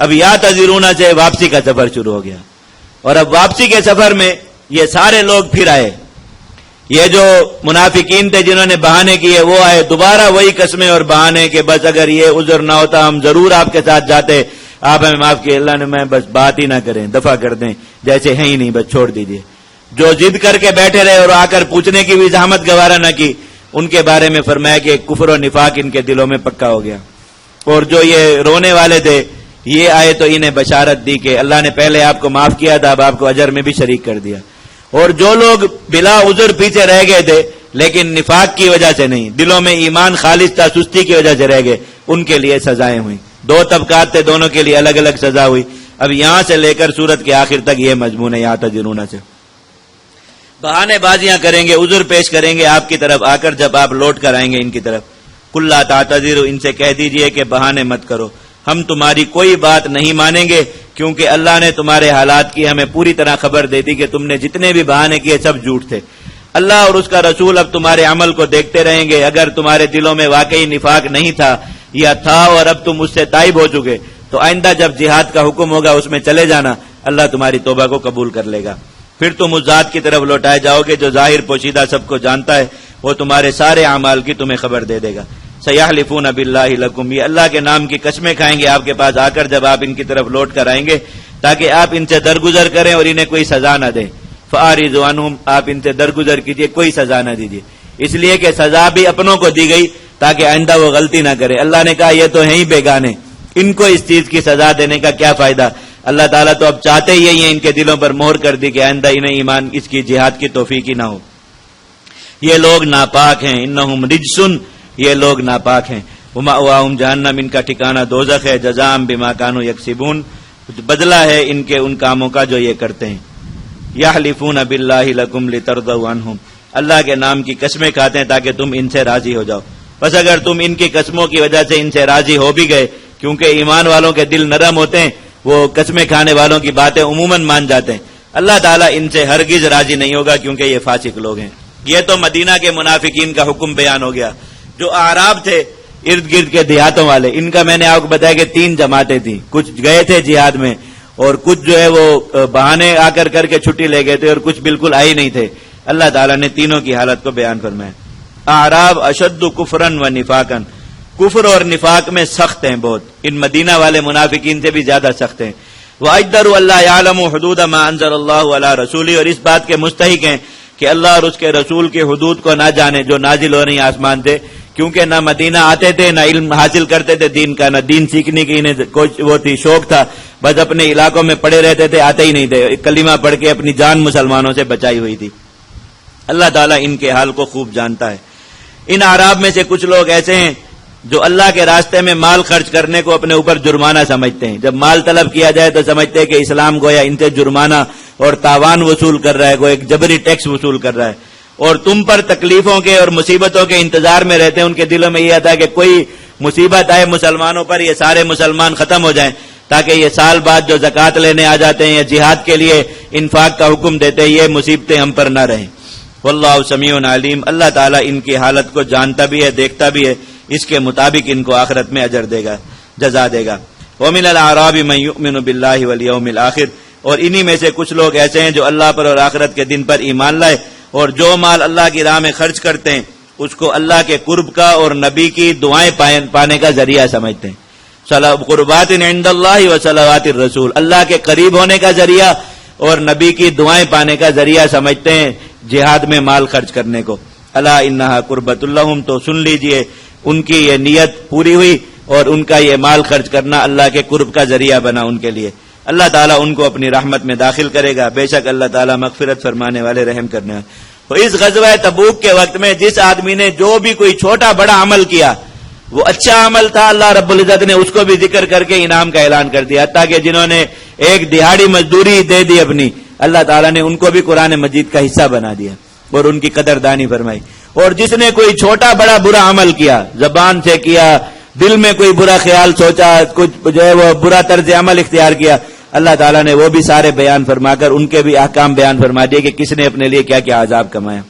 اب یا تذرون سے واپسی کا سفر شروع ہو گیا، اور اب واپسی کے سفر میں یہ سارے لوگ پھر آئے، یہ جو منافقین تھے جنہوں نے بہانے کیے وہ آئے، دوبارہ وہی قسمیں اور بہانے کہ بس اگر یہ عذر نہ ہوتا ہم ضرور آپ کے ساتھ جاتے، آپ ہمیں معاف کیے، اللہ نے میں بس بات ہی نہ کریں، دفع کر دیں، جیسے ہیں ہی نہیں، بس چھوڑ دیجئے۔ جو ضد کر کے بیٹھے رہے اور آ کر پوچھنے کی بھی زحمت گوارا نہ کی، ان کے بارے میں فرمایا کہ کفر و نفاق ان کے دلوں میں پکا ہو گیا۔ اور جو یہ رونے والے تھے یہ آئے تو انہیں بشارت دی کہ اللہ نے پہلے آپ کو معاف کیا تھا، اب آپ کو اجر میں بھی شریک کر دیا۔ اور جو لوگ بلا عذر پیچھے رہ گئے تھے لیکن نفاق کی وجہ سے نہیں، دلوں میں ایمان خالص تھا، سستی کی وجہ سے رہ گئے، ان کے لیے سزائیں ہوئیں۔ دو طبقات تھے، دونوں کے لیے الگ الگ سزا ہوئی۔ اب یہاں سے لے کر سورت کے آخر تک یہ مضمون ہے یا تجرون سے۔ بہانے بازیاں کریں گے، عذر پیش کریں گے آپ کی طرف آ کر جب آپ لوٹ کر آئیں گے ان کی طرف۔ قل لا تعتذروا، ان سے کہہ دیجئے کہ بہانے مت کرو، ہم تمہاری کوئی بات نہیں مانیں گے، کیونکہ اللہ نے تمہارے حالات کی ہمیں پوری طرح خبر دے دی کہ تم نے جتنے بھی بہانے کیے سب جھوٹ تھے۔ اللہ اور اس کا رسول اب تمہارے عمل کو دیکھتے رہیں گے، اگر تمہارے دلوں میں واقعی نفاق نہیں تھا یا تھا اور اب تم اس سے تائب ہو چکے تو آئندہ جب جہاد کا حکم ہوگا اس میں چلے جانا، اللہ تمہاری توبہ کو قبول کر لے گا۔ پھر تم اس ذات کی طرف لوٹائے جاؤ گے جو ظاہر پوشیدہ سب کو جانتا ہے، وہ تمہارے سارے اعمال کی تمہیں خبر دے دے گا۔ سیحلفون باللہ لکم، یہ اللہ کے نام کی قسمیں کھائیں گے آپ کے پاس آ کر جب آپ ان کی طرف لوٹ کر آئیں گے، تاکہ آپ ان سے درگزر کریں اور انہیں کوئی سزا نہ دیں۔ فاعرضوا عنہم، آپ ان سے درگزر کیجئے، کوئی سزا نہ دیجئے، اس لیے کہ سزا بھی اپنوں کو دی گئی تاکہ آئندہ وہ غلطی نہ کرے۔ اللہ نے کہا یہ تو ہیں ہی بیگانے، ان کو اس چیز کی سزا دینے کا کیا فائدہ؟ اللہ تعالیٰ تو اب چاہتے ہی ہیں ان کے دلوں پر مہر کر دی کہ آئندہ انہیں ایمان اس کی جہاد کی توفیق ہی نہ ہو۔ یہ لوگ ناپاک ہیں، انہم رجسن، یہ لوگ ناپاک ہیں۔ ومأواہم جہنم، ان کا ٹھکانہ دوزخ ہے، جزاء بما کانوا یکسبون، بدلہ ہے ان کے ان کاموں کا جو یہ کرتے ہیں۔ یحلفون باللہ لکم لترضوا عنہم، اللہ کے نام کی قسمیں کھاتے ہیں تاکہ تم ان سے راضی ہو جاؤ۔ بس اگر تم ان کی قسموں کی وجہ سے ان سے راضی ہو بھی گئے، کیونکہ ایمان والوں کے دل نرم ہوتے ہیں، وہ قسمیں کھانے والوں کی باتیں عموماً مان جاتے ہیں، اللہ تعالیٰ ان سے ہرگز راضی نہیں ہوگا کیونکہ یہ فاسق لوگ ہیں۔ یہ تو مدینہ کے منافقین کا حکم بیان ہو گیا۔ جو اعراب تھے ارد گرد کے دیہاتوں والے، ان کا میں نے آپ کو بتایا کہ 3 جماعتیں تھیں، کچھ گئے تھے جہاد میں اور کچھ جو ہے وہ بہانے آ کر کے چھٹی لے گئے تھے اور کچھ بالکل آئے نہیں تھے۔ اللہ تعالیٰ نے تینوں کی حالت کو بیان فرمایا۔ اعراب اشد کفرن و نفاقن، کفر اور نفاق میں سخت ہیں بہت، ان مدینہ والے منافقین سے بھی زیادہ سخت ہیں۔ وَأَجْدَرُ أَلَّا يَعْلَمُوا حُدُودَ مَا أَنزَلَ اللَّهُ عَلَىٰ رَسُولِهِ، اور اس بات کے مستحق ہیں کہ اللہ اور اس کے رسول کے حدود کو نہ جانے جو نازل ہو رہی آسمان سے، کیونکہ نہ مدینہ آتے تھے، نہ علم حاصل کرتے تھے دین کا، نہ دین سیکھنے کی انہیں کوئی وہ تھی شوق تھا، بس اپنے علاقوں میں پڑے رہتے تھے، آتے ہی نہیں تھے، کلمہ پڑھ کے اپنی جان مسلمانوں سے بچائی ہوئی تھی۔ اللہ تعالیٰ ان کے حال کو خوب جانتا ہے۔ ان اعراب میں سے کچھ لوگ ایسے ہیں جو اللہ کے راستے میں مال خرچ کرنے کو اپنے اوپر جرمانہ سمجھتے ہیں۔ جب مال طلب کیا جائے تو سمجھتے ہیں کہ اسلام گویا ان سے جرمانہ اور تاوان وصول کر رہا ہے، گویا ایک جبری ٹیکس وصول کر رہا ہے، اور تم پر تکلیفوں کے اور مصیبتوں کے انتظار میں رہتے ہیں۔ ان کے دلوں میں یہ آتا ہے کہ کوئی مصیبت آئے مسلمانوں پر، یہ سارے مسلمان ختم ہو جائیں، تاکہ یہ سال بعد جو زکوٰۃ لینے آ جاتے ہیں یا جہاد کے لیے انفاق کا حکم دیتے ہیں، یہ مصیبتیں ہم پر نہ رہیں۔ واللہ سمیع علیم، اللہ تعالیٰ ان کی حالت کو جانتا بھی ہے، دیکھتا بھی ہے، اس کے مطابق ان کو آخرت میں اجر دے گا، جزا دے گا۔ وَمِنَ الْأَعْرَابِ مَن يُؤْمِنُ بِاللَّهِ وَالْيَوْمِ الْآخِرِ، اور انہی میں سے کچھ لوگ ایسے ہیں جو اللہ پر اور آخرت کے دن پر ایمان لائے اور جو مال اللہ کی راہ میں خرچ کرتے ہیں اس کو اللہ کے قرب کا اور نبی کی دعائیں پانے کا ذریعہ سمجھتے ہیں۔ قربات عند اللہ و صلوات الرسول، اللہ کے قریب ہونے کا ذریعہ اور نبی کی دعائیں پانے کا ذریعہ سمجھتے ہیں جہاد میں مال خرچ کرنے کو۔ الا انہا قربۃ لہم، تو سن لیجئے ان کی یہ نیت پوری ہوئی اور ان کا یہ مال خرچ کرنا اللہ کے قرب کا ذریعہ بنا ان کے لیے۔ اللہ تعالیٰ ان کو اپنی رحمت میں داخل کرے گا، بے شک اللہ تعالیٰ مغفرت فرمانے والے، رحم کرنے والے۔ تو اس غزوہ تبوک کے وقت میں جس آدمی نے جو بھی کوئی چھوٹا بڑا عمل کیا وہ اچھا عمل تھا، اللہ رب العزت نے اس کو بھی ذکر کر کے انعام کا اعلان کر دیا، حتیٰ کہ جنہوں نے ایک دہاڑی مزدوری دے دی اپنی، اللہ تعالیٰ نے ان کو بھی قرآن مجید کا حصہ بنا دیا اور ان کی قدردانی فرمائی۔ اور جس نے کوئی چھوٹا بڑا برا عمل کیا، زبان سے کیا، دل میں کوئی برا خیال سوچا، کچھ جو ہے وہ برا طرز عمل اختیار کیا، اللہ تعالیٰ نے وہ بھی سارے بیان فرما کر ان کے بھی احکام بیان فرما دیے کہ کس نے اپنے لیے کیا کیا عذاب کمایا۔